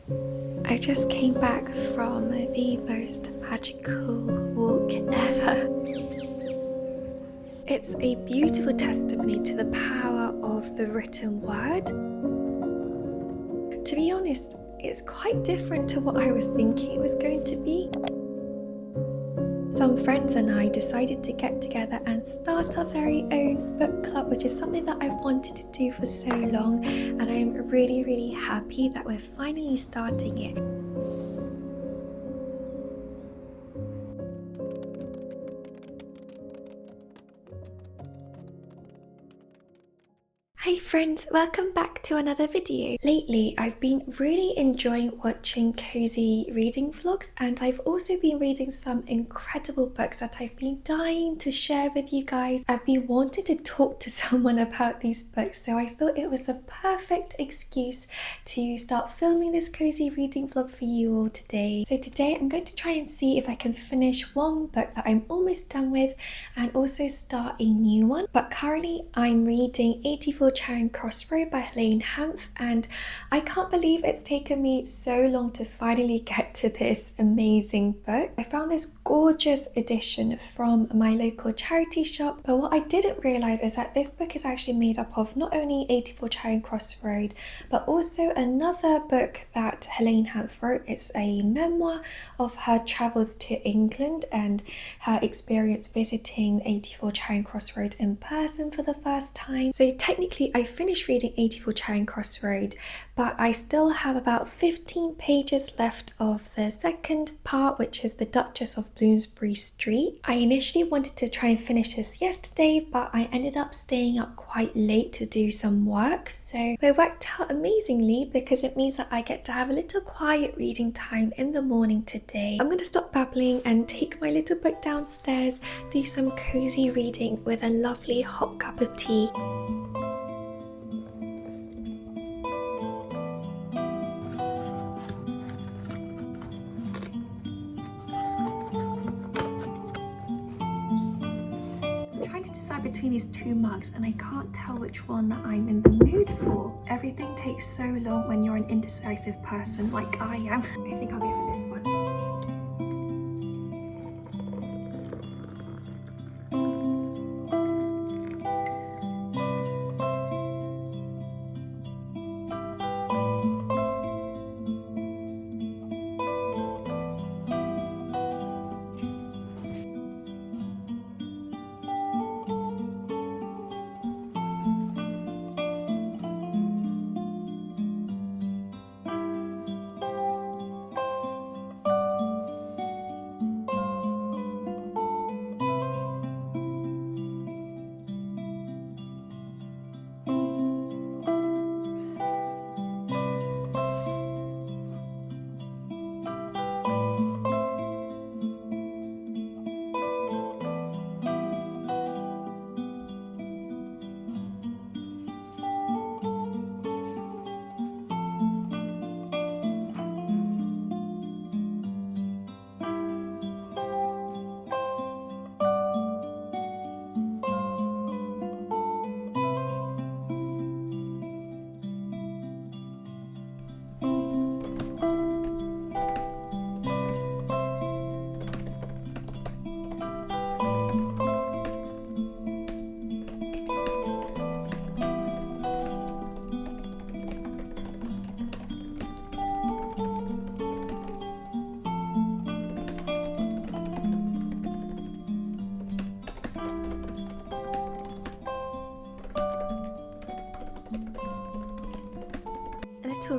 I just came back from the most magical walk ever. It's a beautiful testimony to the power of the written word. To be honest, it's quite different to what I was thinking it was going to be. Some friends and I decided to get together and start our very own book club, which is something that I've wanted to do for so long, and I'm really happy that we're finally starting it. Hey friends, welcome back to another video. Lately, I've been really enjoying watching cozy reading vlogs, and I've also been reading some incredible books that I've been dying to share with you guys. I've been wanting to talk to someone about these books, so I thought it was a perfect excuse to start filming this cozy reading vlog for you all today. So today I'm going to try and see if I can finish one book that I'm almost done with and also start a new one. But currently I'm reading 84 Charing Cross Road by Helene Hanff, and I can't believe it's taken me so long to finally get to this amazing book. I found this gorgeous edition from my local charity shop, but what I didn't realise is that this book is actually made up of not only 84 Charing Cross Road, but also another book that Helene Hanff wrote. It's a memoir of her travels to England and her experience visiting 84 Charing Cross Road in person for the first time. So technically I finished reading 84 Charing Cross Road, but I still have about 15 pages left of the second part, which is the Duchess of Bloomsbury Street. I initially wanted to try and finish this yesterday, but I ended up staying up quite late to do some work, so it worked out amazingly because it means that I get to have a little quiet reading time in the morning today. I'm going to stop babbling and take my little book downstairs, do some cozy reading with a lovely hot cup of tea. Between these two mugs and I can't tell which one that I'm in the mood for. Everything takes so long when you're an indecisive person like I am. I think I'll go for this one.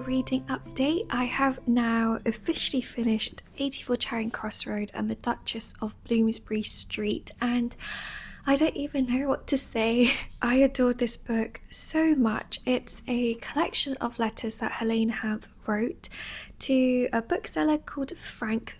Reading update. I have now officially finished 84 Charing Cross Road and the Duchess of Bloomsbury Street, and I don't even know what to say. I adored this book so much. It's a collection of letters that Helene Hanff wrote to a bookseller called Frank,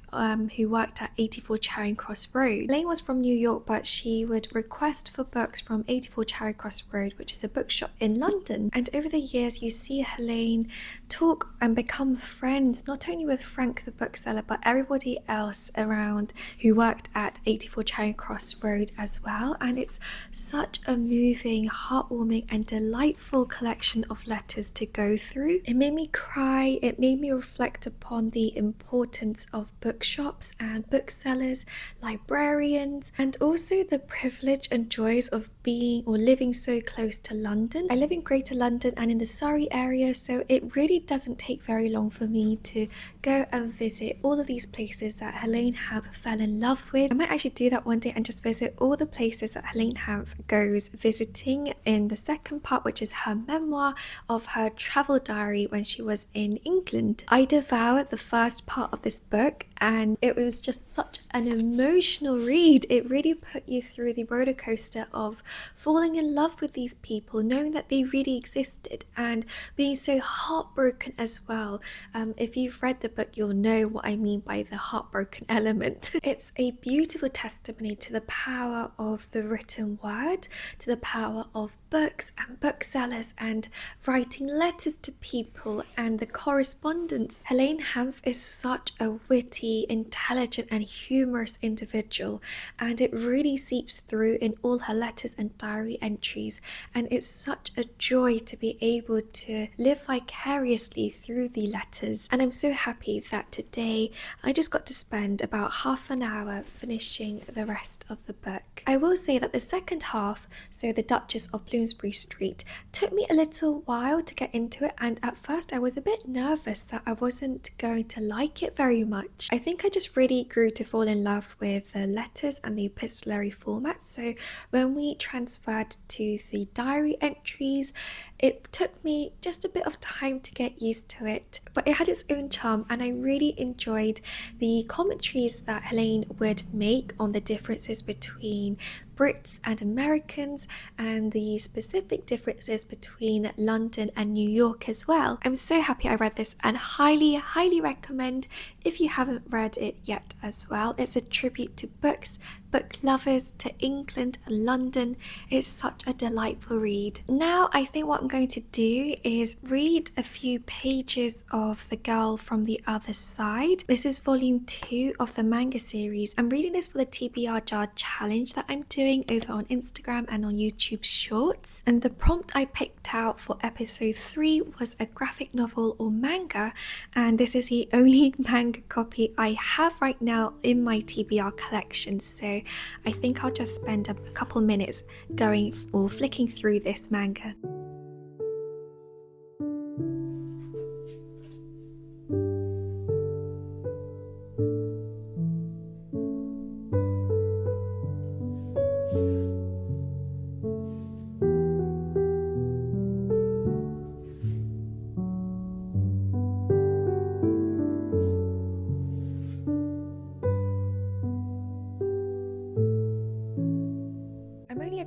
who worked at 84 Charing Cross Road. Helene was from New York, but she would request for books from 84 Charing Cross Road, which is a bookshop in London. And over the years, you see Helene talk and become friends, not only with Frank the bookseller, but everybody else around who worked at 84 Charing Cross Road as well. And it's such a moving, heartwarming and delightful collection of letters to go through. It made me cry day, it made me reflect upon the importance of bookshops and booksellers, librarians, and also the privilege and joys of being or living so close to London. I live in Greater London and in the Surrey area, so it really doesn't take very long for me to go and visit all of these places that Helene Hamp fell in love with. I might actually do that one day and just visit all the places that Helene Hamp goes visiting in the second part, which is her memoir of her travel diary when she was in England. I devoured the first part of this book and it was just such an emotional read. It really put you through the roller coaster of falling in love with these people, knowing that they really existed, and being so heartbroken as well. If you've read the book, you'll know what I mean by the heartbroken element. It's a beautiful testimony to the power of the written word, to the power of books and booksellers and writing letters to people and the correspondence. Helene Hamp is such a witty, intelligent and humorous individual, and it really seeps through in all her letters and diary entries, and it's such a joy to be able to live vicariously through the letters. And I'm so happy that today I just got to spend about half an hour finishing the rest of the book. I will say that the second half, so the Duchess of Bloomsbury Street, took me a little while to get into it, and at first I was a bit nervous that I wasn't going to like it very much. I think I just really grew to fall in love with the letters and the epistolary format, so when we transferred to the diary entries, it took me just a bit of time to get used to it, but it had its own charm, and I really enjoyed the commentaries that Helene would make on the differences between Brits and Americans and the specific differences between London and New York as well. I'm so happy I read this and highly recommend if you haven't read it yet as well. It's a tribute to books, book lovers, to England and London. It's such a delightful read. Now I think what I'm going to do is read a few pages of The Girl from the Other Side. This is volume 2 of the manga series. I'm reading this for the TBR jar challenge that I'm doing over on Instagram and on YouTube Shorts, and the prompt I picked out for episode 3 was a graphic novel or manga, and this is the only manga copy I have right now in my TBR collection, so I think I'll just spend a couple minutes going or flicking through this manga.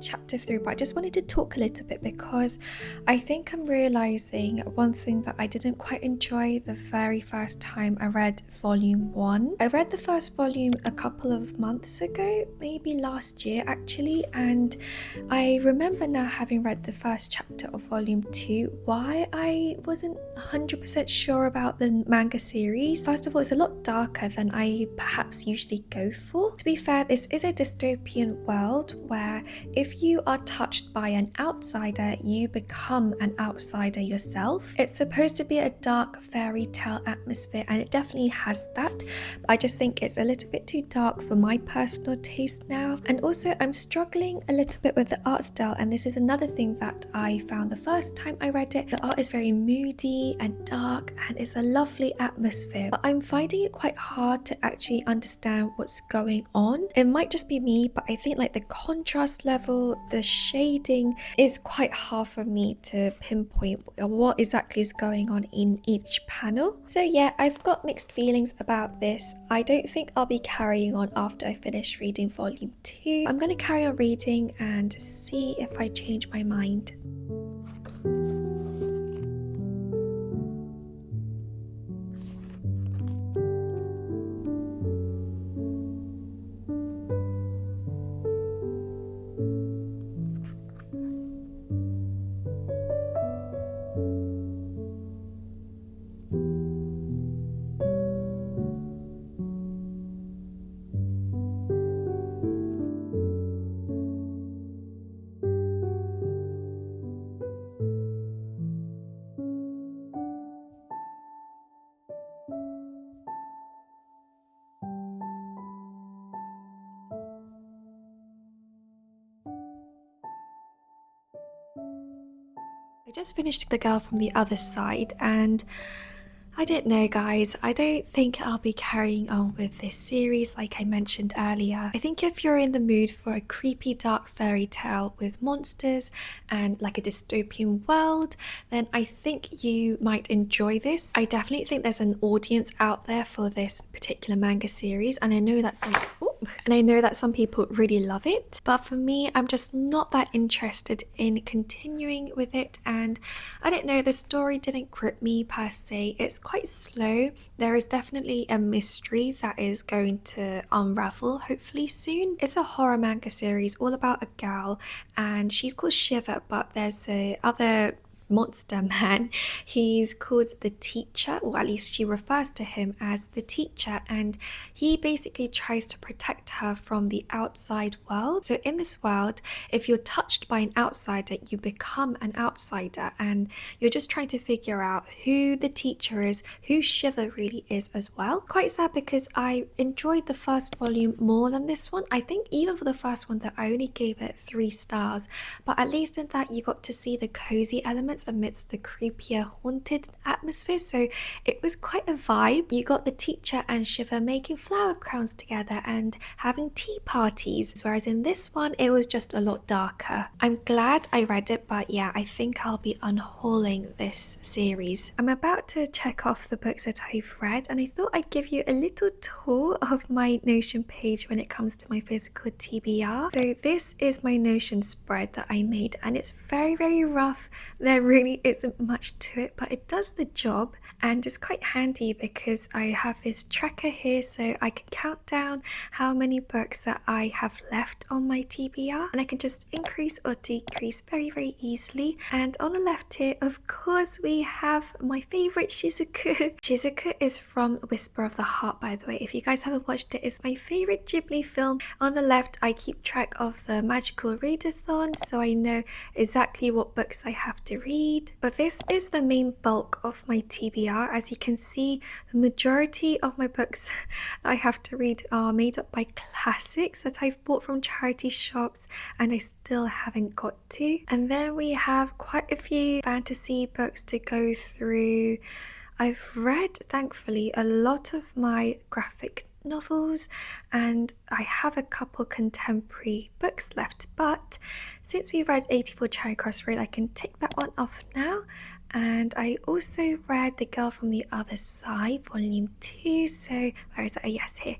Chapter through, but I just wanted to talk a little bit because I think I'm realizing one thing that I didn't quite enjoy the very first time I read volume 1. I read the first volume a couple of months ago, maybe last year actually, and I remember now, having read the first chapter of volume 2, why I wasn't 100% sure about the manga series. First of all, it's a lot darker than I perhaps usually go for. To be fair, this is a dystopian world where if you are touched by an outsider, you become an outsider yourself. It's supposed to be a dark fairy tale atmosphere, and it definitely has that. But I just think it's a little bit too dark for my personal taste now. And also, I'm struggling a little bit with the art style, and this is another thing that I found the first time I read it. The art is very moody and dark, and it's a lovely atmosphere, but I'm finding it quite hard to actually understand what's going on. It might just be me, but I think like the contrast level, the shading is quite hard for me to pinpoint what exactly is going on in each panel. So yeah, I've got mixed feelings about this. I don't think I'll be carrying on after I finish reading volume 2. I'm going to carry on reading and see if I change my mind. I just finished The Girl from the Other Side, and I don't know, guys. I don't think I'll be carrying on with this series like I mentioned earlier. I think if you're in the mood for a creepy dark fairy tale with monsters and like a dystopian world, then I think you might enjoy this. I definitely think there's an audience out there for this particular manga series, and I know that some people really love it, but for me, I'm just not that interested in continuing with it. And I don't know, the story didn't grip me per se. It's quite slow. There is definitely a mystery that is going to unravel hopefully soon. It's a horror manga series all about a girl, and she's called Shiva, but there's a other monster man. He's called the teacher, or at least she refers to him as the teacher, and he basically tries to protect her from the outside world. So in this world, if you're touched by an outsider, you become an outsider, and you're just trying to figure out who the teacher is, who Shiva really is as well. Quite sad because I enjoyed the first volume more than this one. I think even for the first one that I only gave it 3 stars, but at least in that you got to see the cozy elements amidst the creepier haunted atmosphere, so it was quite a vibe. You got the teacher and Shiva making flower crowns together and having tea parties, whereas in this one it was just a lot darker. I'm glad I read it, but yeah, I think I'll be unhauling this series. I'm about to check off the books that I've read, and I thought I'd give you a little tour of my Notion page when it comes to my physical TBR. So this is my Notion spread that I made, and it's very rough. There really isn't much to it, but it does the job, and it's quite handy because I have this tracker here so I can count down how many books that I have left on my TBR, and I can just increase or decrease very easily. And on the left here, of course, we have my favorite Shizuku. Shizuku is from Whisper of the Heart, by the way. If you guys haven't watched it, it's my favorite Ghibli film. On the left, I keep track of the magical readathon, so I know exactly what books I have to read. But this is the main bulk of my TBR. As you can see, the majority of my books that I have to read are made up by classics that I've bought from charity shops and I still haven't got to. And then we have quite a few fantasy books to go through. I've read, thankfully, a lot of my graphic novels, and I have a couple contemporary books left, but since we read 84 Charing Cross Road, I can tick that one off now. And I also read The Girl from the Other Side, volume 2, so where is it? Oh yes, here.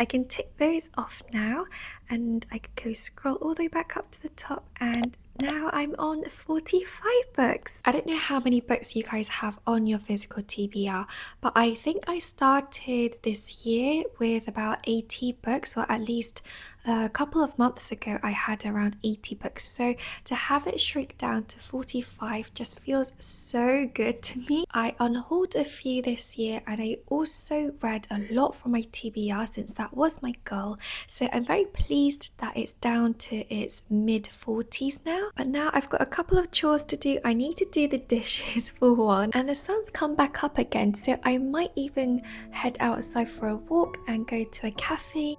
I can tick those off now, and I can go scroll all the way back up to the top, and now I'm on 45 books. I don't know how many books you guys have on your physical TBR, but I think I started this year with about 80 books, or at least a couple of months ago I had around 80 books. So to have it shrink down to 45 just feels so good to me. I unhauled a few this year, and I also read a lot from my TBR since that was my goal. So I'm very pleased that it's down to its mid 40s now. But now I've got a couple of chores to do. I need to do the dishes for one, and the sun's come back up again, so I might even head outside for a walk and go to a cafe.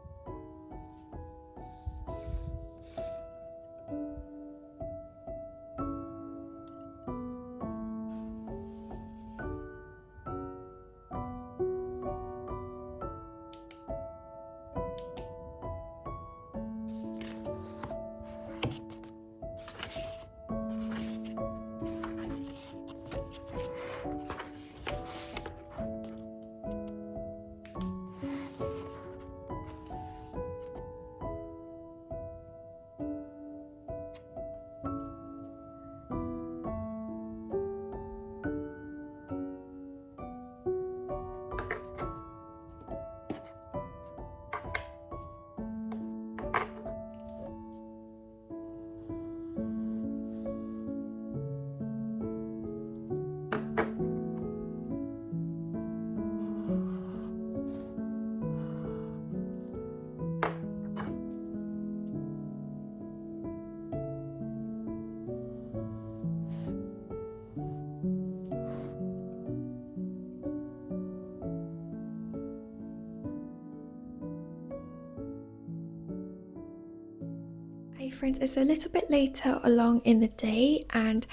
Hey friends, it's a little bit later along in the day, and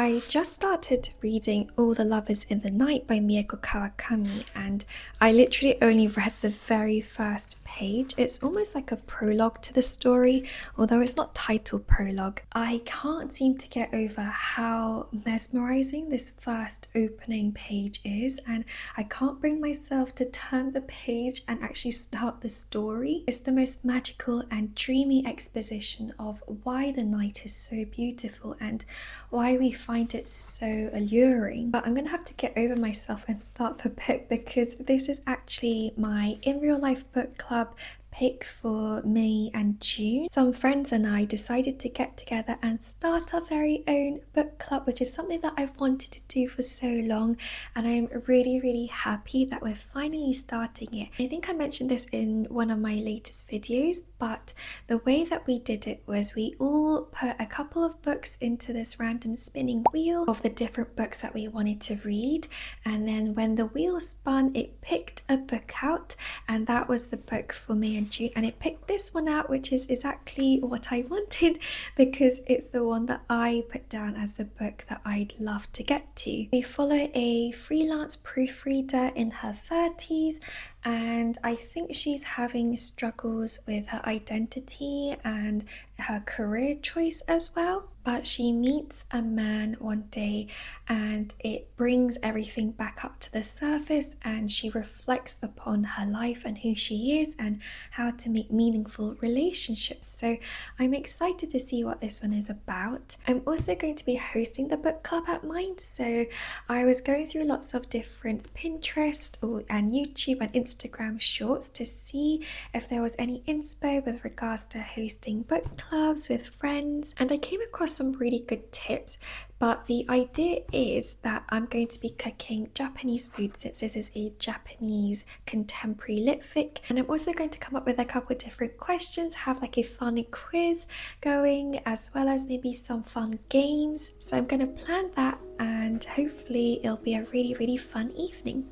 I just started reading All the Lovers in the Night by Mieko Kawakami, and I literally only read the very first page. It's almost like a prologue to the story, although it's not titled prologue. I can't seem to get over how mesmerizing this first opening page is, and I can't bring myself to turn the page and actually start the story. It's the most magical and dreamy exposition of why the night is so beautiful and why we find it so alluring. But I'm gonna have to get over myself and start the book because this is actually my in real life book club pick for May and June. Some friends and I decided to get together and start our very own book club, which is something that I've wanted to do for so long, and I'm really happy that we're finally starting it. I think I mentioned this in one of my latest videos, but the way that we did it was we all put a couple of books into this random spinning wheel of the different books that we wanted to read, and then when the wheel spun, it picked a book out, and that was the book for May and June, and it picked this one out, which is exactly what I wanted because it's the one that I put down as the book that I'd love to get to. We follow a freelance proofreader in her 30s, and I think she's having struggles with her identity and her career choice as well. But she meets a man one day and it brings everything back up to the surface, and she reflects upon her life and who she is and how to make meaningful relationships. So I'm excited to see what this one is about. I'm also going to be hosting the book club at mine, so I was going through lots of different Pinterest and YouTube and Instagram shorts to see if there was any inspo with regards to hosting book clubs with friends, and I came across some really good tips. But the idea is that I'm going to be cooking Japanese food since this is a Japanese contemporary lit fic, and I'm also going to come up with a couple of different questions, have like a fun quiz going, as well as maybe some fun games. So I'm going to plan that, and hopefully it'll be a really fun evening.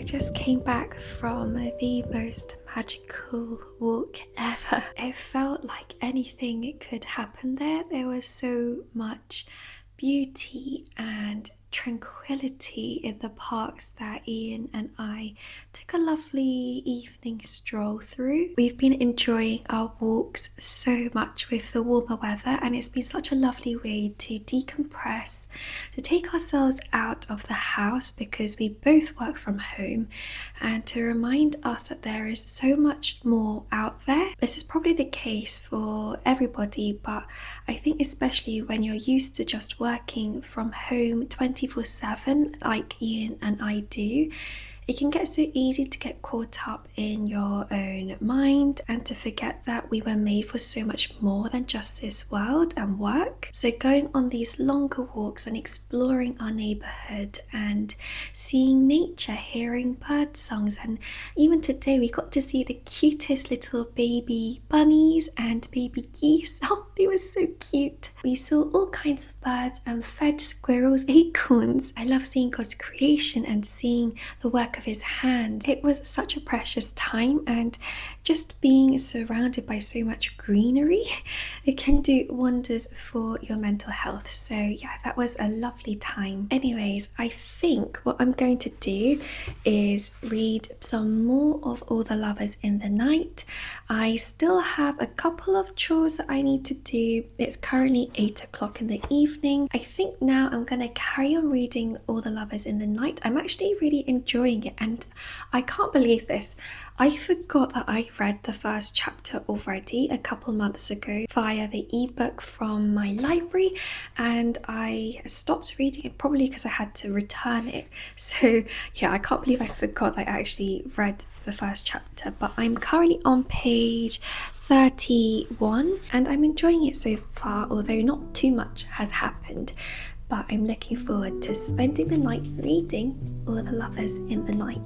just came back from the most magical walk ever. It felt like anything could happen there. There was so much beauty and tranquility in the parks that Ian and I took a lovely evening stroll through. We've been enjoying our walks so much with the warmer weather, and it's been such a lovely way to decompress, to take ourselves out of the house because we both work from home, and to remind us that there is so much more out there. This is probably the case for everybody, but I think especially when you're used to just working from home 24/7 like Ian and I do, it can get so easy to get caught up in your own mind and to forget that we were made for so much more than just this world and work. So going on these longer walks and exploring our neighborhood and seeing nature, hearing bird songs, and even today we got to see the cutest little baby bunnies and baby geese. Oh, they were so cute. We saw all kinds of birds and fed squirrels acorns. I love seeing God's creation and seeing the work of his hands. It was such a precious time, and just being surrounded by so much greenery, it can do wonders for your mental health. So yeah, that was a lovely time. Anyways, I think what I'm going to do is read some more of All the Lovers in the Night. I still have a couple of chores that I need to do. It's currently 8 o'clock in the evening. I think now I'm going to carry on reading All the Lovers in the Night. I'm actually really enjoying it, and I can't believe this. I forgot that I read the first chapter already a couple months ago via the ebook from my library, and I stopped reading it probably because I had to return it. So yeah, I can't believe I forgot that I actually read the first chapter, but I'm currently on page 31 and I'm enjoying it so far, although not too much has happened. But I'm looking forward to spending the night reading All the Lovers in the Night.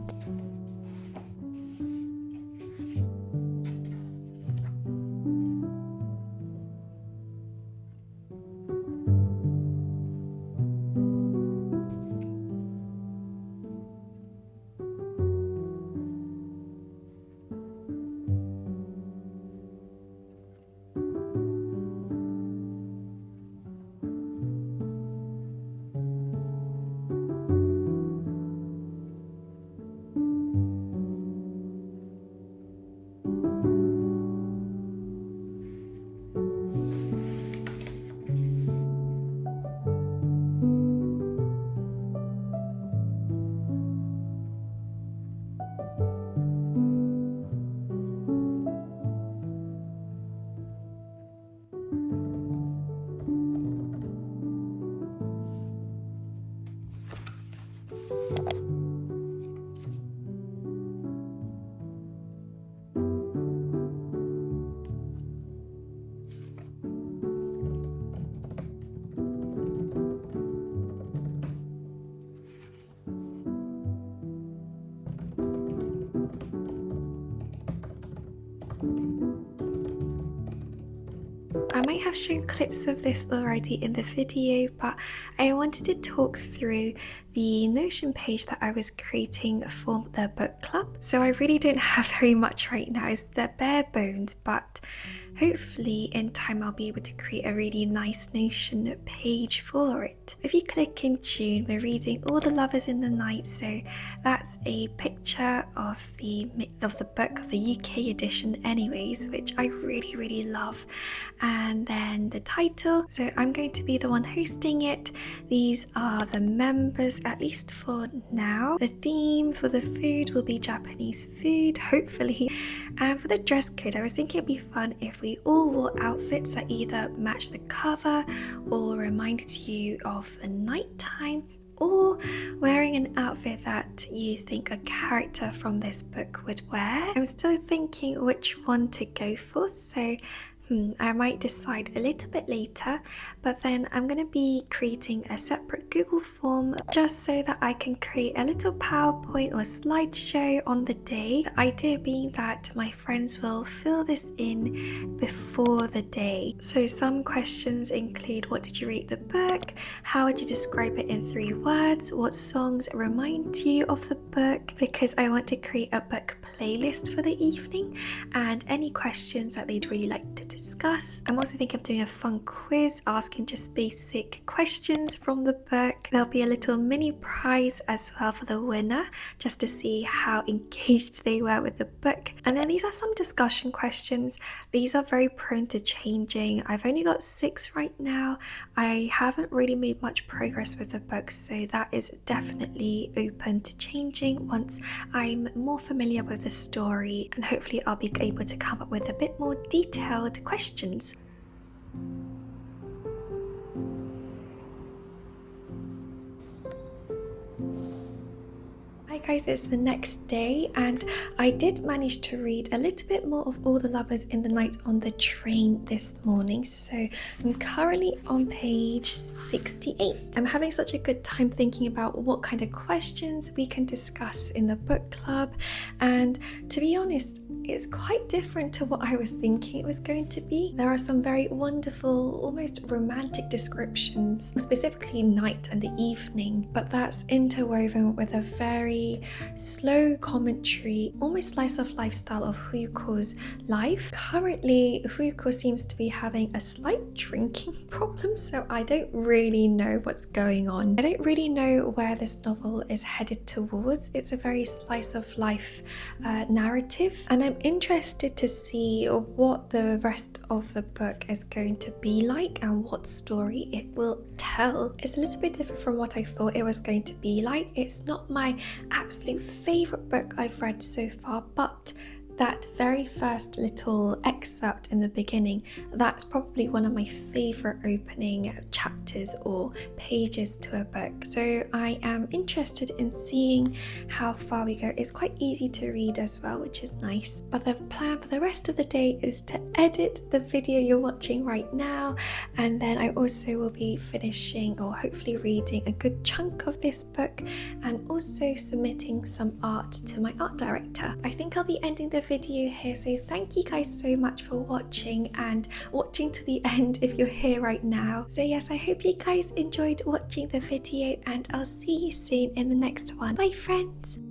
I might have shown clips of this already in the video, but I wanted to talk through the Notion page that I was creating for the book club. So I really don't have very much right now, it's the bare bones, but hopefully in time I'll be able to create a really nice Notion page for it. If you click in June, we're reading All the Lovers in the Night, so that's a picture of the book of the UK edition anyways, which I really love. And then the title, so I'm going to be the one hosting it. These are the members, at least for now. The theme for the food will be Japanese food, hopefully. And for the dress code, I was thinking it'd be fun if we all wore outfits that either match the cover or reminded you of the nighttime, or wearing an outfit that you think a character from this book would wear. I'm still thinking which one to go for, so I might decide a little bit later, but then I'm going to be creating a separate Google form just so that I can create a little PowerPoint or slideshow on the day. The idea being that my friends will fill this in before the day. So some questions include: what did you rate the book? How would you describe it in 3 words? What songs remind you of the book? Because I want to create a book playlist for the evening, and any questions that they'd really like to discuss. I'm also thinking of doing a fun quiz, asking just basic questions from the book. There'll be a little mini prize as well for the winner, just to see how engaged they were with the book. And then these are some discussion questions. These are very prone to changing. I've only got 6 right now. I haven't really made much progress with the book, so that is definitely open to changing once I'm more familiar with the story, and hopefully I'll be able to come up with a bit more detailed questions. Hi guys, it's the next day and I did manage to read a little bit more of All the Lovers in the Night on the train this morning. So I'm currently on page 68. I'm having such a good time thinking about what kind of questions we can discuss in the book club, and to be honest, it's quite different to what I was thinking it was going to be. There are some very wonderful, almost romantic descriptions, specifically night and the evening, but that's interwoven with a very slow commentary, almost slice of life style of Huyuko's life. Currently, Huyuko seems to be having a slight drinking problem, so I don't really know what's going on. I don't really know where this novel is headed towards. It's a very slice of life narrative, and I'm interested to see what the rest of the book is going to be like and what story it will tell. It's a little bit different from what I thought it was going to be like. It's not my absolute favorite book I've read so far, but that very first little excerpt in the beginning, that's probably one of my favorite opening chapters or pages to a book. So I am interested in seeing how far we go. It's quite easy to read as well, which is nice. But the plan for the rest of the day is to edit the video you're watching right now, and then I also will be finishing or hopefully reading a good chunk of this book and also submitting some art to my art director. I think I'll be ending the video here, so thank you guys so much for watching and watching to the end if you're here right now. So yes, I hope you guys enjoyed watching the video, and I'll see you soon in the next one. Bye friends!